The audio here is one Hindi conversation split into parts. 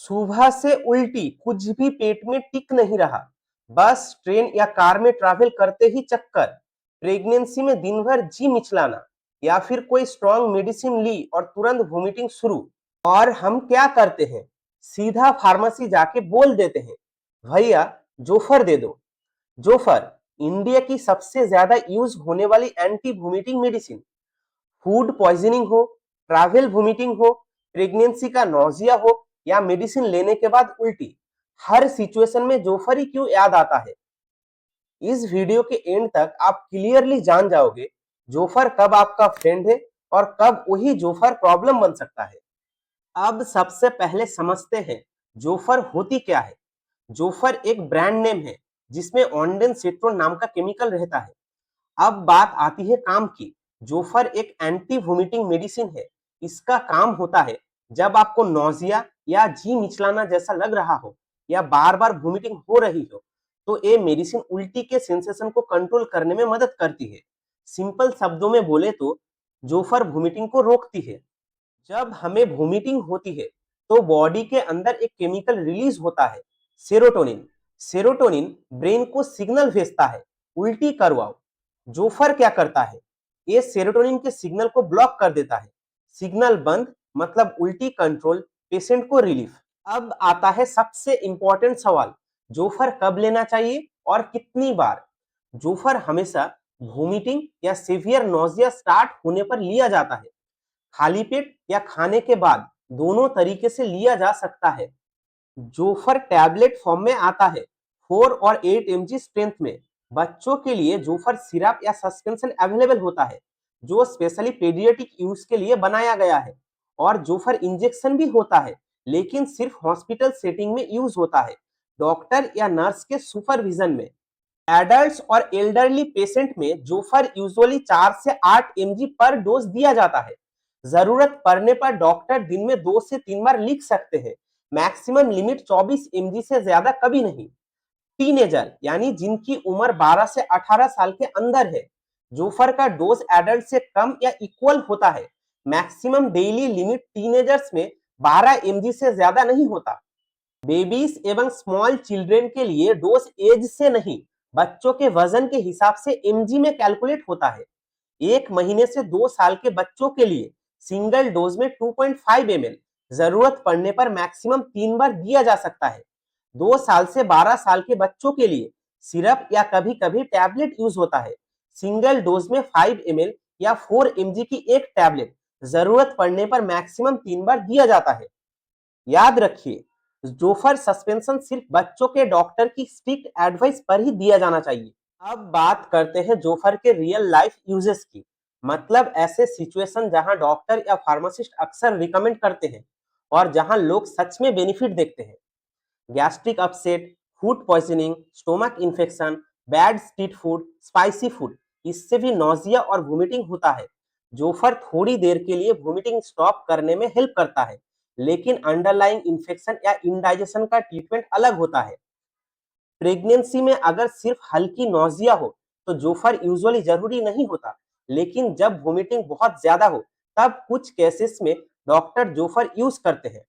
सुबह से उल्टी, कुछ भी पेट में टिक नहीं रहा। बस ट्रेन या कार में ट्रैवल करते ही चक्कर, प्रेगनेंसी में दिन भर जी मिचलाना, या फिर कोई स्ट्रॉन्ग मेडिसिन ली और तुरंत वोमिटिंग शुरू। और हम क्या करते हैं, सीधा फार्मेसी जाके बोल देते हैं, भैया जोफर दे दो। जोफर इंडिया की सबसे ज्यादा यूज होने वाली anti vomiting medicine. Food poisoning हो, ट्रैवल वोमिटिंग हो, प्रेगनेंसी का नौजिया हो, या मेडिसिन लेने के बाद उल्टी, हर सिचुएशन में जोफर ही क्यों याद आता है। इस वीडियो के एंड तक आप क्लियरली जान जाओगे जोफर कब आपका फ्रेंड है और कब वही जोफर प्रॉब्लम बन सकता है। अब सबसे पहले समझते हैं जोफर होती क्या है। जोफर एक ब्रांड नेम है जिसमें ऑन्डेन सेट्रोन नाम का केमिकल रहता है। अब बात आती है काम की। जोफर एक एंटी वोमिटिंग मेडिसिन है। इसका काम होता है जब आपको नौजिया या जी मिचलाना जैसा लग रहा हो या बार बार वोमिटिंग हो रही हो, तो ये मेडिसिन उल्टी के सेंसेशन को कंट्रोल करने में मदद करती है। सिंपल शब्दों में बोले तो जोफर वोमिटिंग को रोकती है। जब हमें वोमिटिंग होती है तो बॉडी के अंदर एक केमिकल रिलीज होता है, सेरोटोनिन। सेरोटोनिन ब्रेन को सिग्नल भेजता है, उल्टी करवाओ। जोफर क्या करता है, ये सेरोटोनिन के सिग्नल को ब्लॉक कर देता है। सिग्नल बंद मतलब उल्टी कंट्रोल, पेशेंट को रिलीफ। अब आता है सबसे इंपॉर्टेंट सवाल, जोफर कब लेना चाहिए और कितनी बार। जोफर हमेशा वोमिटिंग या सीवियर नोजिया स्टार्ट होने पर लिया जाता है। खाली पेट या खाने के बाद दोनों तरीके से लिया जा सकता है। जोफर टैबलेट फॉर्म में आता है, 4 और 8 mg स्ट्रेंथ में। बच्चों के लिए जोफर सिरप या सस्पेंशन अवेलेबल होता है जो स्पेशली पेडियाट्रिक यूज के लिए बनाया गया है। और जोफर इंजेक्शन भी होता है, लेकिन सिर्फ हॉस्पिटल सेटिंग में यूज होता है, डॉक्टर या नर्स के सुपरविजन में। एडल्ट्स और एल्डरली पेशेंट में जोफर यूजुअली 4 से 8 mg पर डोज दिया जाता है। जरूरत पड़ने पर डॉक्टर दिन में 2 से 3 बार लिख सकते हैं। मैक्सिमम लिमिट 24 mg से ज्यादा कभी नहीं। टीनेजर यानी जिनकी उम्र 12 से 18 साल के अंदर है, जोफर का डोज एडल्ट से कम या इक्वल होता है। मैक्सिमम डेली लिमिट टीनेजर्स में 12 mg से ज्यादा नहीं होता। बेबीज एवं स्मॉल चिल्ड्रेन के लिए डोज एज से नहीं, बच्चों के वजन के हिसाब से एमजी में कैलकुलेट होता है। 1 महीने से 2 साल के बच्चों के लिए सिंगल डोज में 2.5 ml, जरूरत पड़ने पर मैक्सिमम 3 बार दिया जा सकता है। 2 साल से 12 साल के बच्चों के लिए सिरप या कभी कभी टैबलेट यूज होता है। सिंगल डोज में 5 ml या 4 mg की एक टैबलेट जरूरत पड़ने पर मैक्सिमम 3 बार दिया जाता है। याद रखिए, जोफर सस्पेंशन सिर्फ बच्चों के डॉक्टर की स्ट्रिक्ट एडवाइस पर ही दिया जाना चाहिए। अब बात करते हैं जोफर के रियल लाइफ यूजेस की। मतलब ऐसे सिचुएशन जहां डॉक्टर या फार्मासिस्ट अक्सर रिकमेंड करते हैं और जहां लोग सच में बेनिफिट देखते हैं। Gastric upset, food poisoning, stomach infection, bad street food, spicy food, इससे भी नौजिया और वोमिटिंग होता है। जोफर थोड़ी देर के लिए वोमिटिंग स्टॉप करने में हेल्प करता है, लेकिन अंडरलाइंग इन्फेक्शन या इंडाइजेशन का ट्रीटमेंट अलग होता है। प्रेगनेंसी में अगर सिर्फ हल्की नौजिया हो तो जोफर यूजुअली जरूरी नहीं होता, लेकिन जब वोमिटिंग बहुत ज्यादा हो तब कुछ केसेस में डॉक्टर जोफर यूज करते हैं।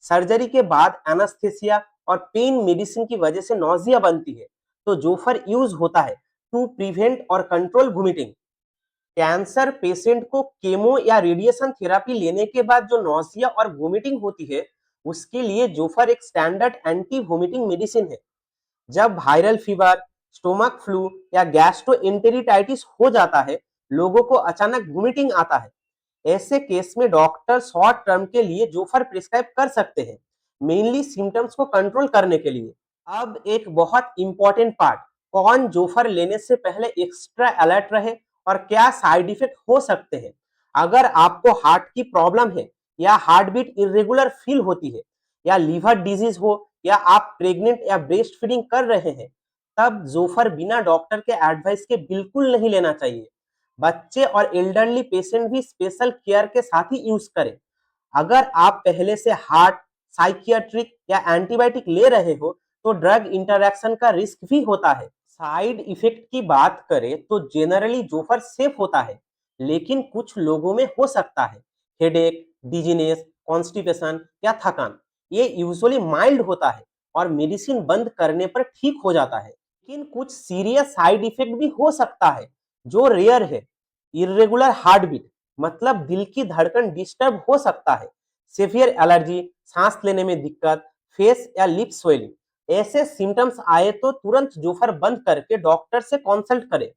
सर्जरी के बाद एनास्थेसिया और पेन मेडिसिन की वजह से नौजिया बनती है, तो जोफर यूज होता है टू प्रिवेंट और कंट्रोल वोमिटिंग। कैंसर पेशेंट को केमो या रेडिएशन थेरेपी लेने के बाद जो नौसिया और वोमिटिंग होती है, उसके लिए जोफर एक स्टैंडर्ड एंटी वोमिटिंग मेडिसिन है। जब वायरल फीवर, स्टोमक फ्लू या गैस्ट्रोएंटेरिटाइटिस हो जाता है, लोगों को अचानक वोमिटिंग आता है, ऐसे केस में डॉक्टर शॉर्ट टर्म के लिए जोफर प्रिस्क्राइब कर सकते हैं, मेनली सिम्टम्स को कंट्रोल करने के लिए। अब एक बहुत इंपॉर्टेंट पार्ट, कौन जोफर लेने से पहले एक्स्ट्रा अलर्ट रहे और क्या साइड इफेक्ट हो सकते हैं। अगर आपको हार्ट की प्रॉब्लम है, या हार्ट बीट इरेगुलर फील होती है, या लीवर डिजीज हो, या आप प्रेग्नेंट या ब्रेस्ट फीडिंग कर रहे हैं, तब जोफर बिना डॉक्टर के एडवाइस के बिल्कुल नहीं लेना चाहिए। बच्चे और एल्डरली पेशेंट भी स्पेशल केयर के साथ ही यूज करें। अगर आप पहले से हार्ट, साइकियाट्रिक या एंटीबायोटिक ले रहे हो, तो ड्रग इंटरैक्शन का रिस्क भी होता है। साइड इफेक्ट की बात करें तो जनरली जोफर सेफ होता है, लेकिन कुछ लोगों में हो सकता है हेडेक, डिजीनेस, कॉन्स्टिपेशन या थकान। ये यूजुअली माइल्ड होता है और मेडिसिन बंद करने पर ठीक हो जाता है, लेकिन कुछ सीरियस साइड इफेक्ट भी हो सकता है जो रेयर है। इरेगुलर हार्ट बीट मतलब दिल की धड़कन डिस्टर्ब हो सकता है। सिवियर एलर्जी, सांस लेने में दिक्कत, फेस या लिप स्वेलिंग, ऐसे सिम्टम्स आए तो तुरंत जोफर बंद करके डॉक्टर से कंसल्ट करें।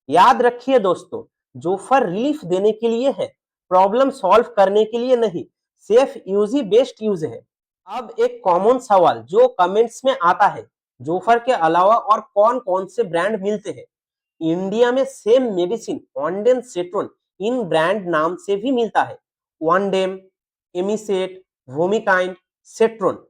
याद रखिए दोस्तों, जोफर रिलीफ देने के लिए है, प्रॉब्लम सॉल्व करने के लिए नहीं। सेफ यूज ही बेस्ट यूज है। अब एक कॉमन सवाल जो कमेंट्स में आता है, जोफर के अलावा और कौन कौन से ब्रांड मिलते हैं। इंडिया में सेम मेडिसिन ऑनडेम सेट्रोन इन ब्रांड नाम से भी मिलता है। वनडेम, एमिसेट, वोमिकाइंड, सेट्रोन,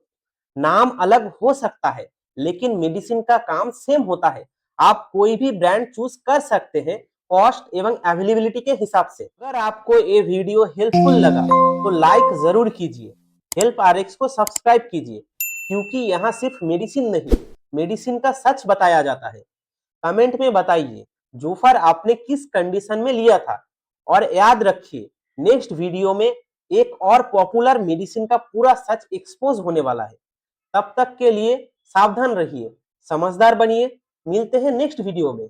नाम अलग हो सकता है लेकिन मेडिसिन का काम सेम होता है। आप कोई भी ब्रांड चूज कर सकते हैं कॉस्ट एवं अवेलेबिलिटी के हिसाब से। अगर आपको ये वीडियो हेल्पफुल लगा तो लाइक जरूर कीजिए, हेल्प आरएक्स को सब्सक्राइब कीजिए, क्योंकि यहाँ सिर्फ मेडिसिन नहीं, मेडिसिन का सच बताया जाता है। कमेंट में बताइए जोफर आपने किस कंडीशन में लिया था, और याद रखिए नेक्स्ट वीडियो में एक और पॉपुलर मेडिसिन का पूरा सच एक्सपोज होने वाला है। तब तक के लिए सावधान रहिए, समझदार बनिए। मिलते हैं नेक्स्ट वीडियो में।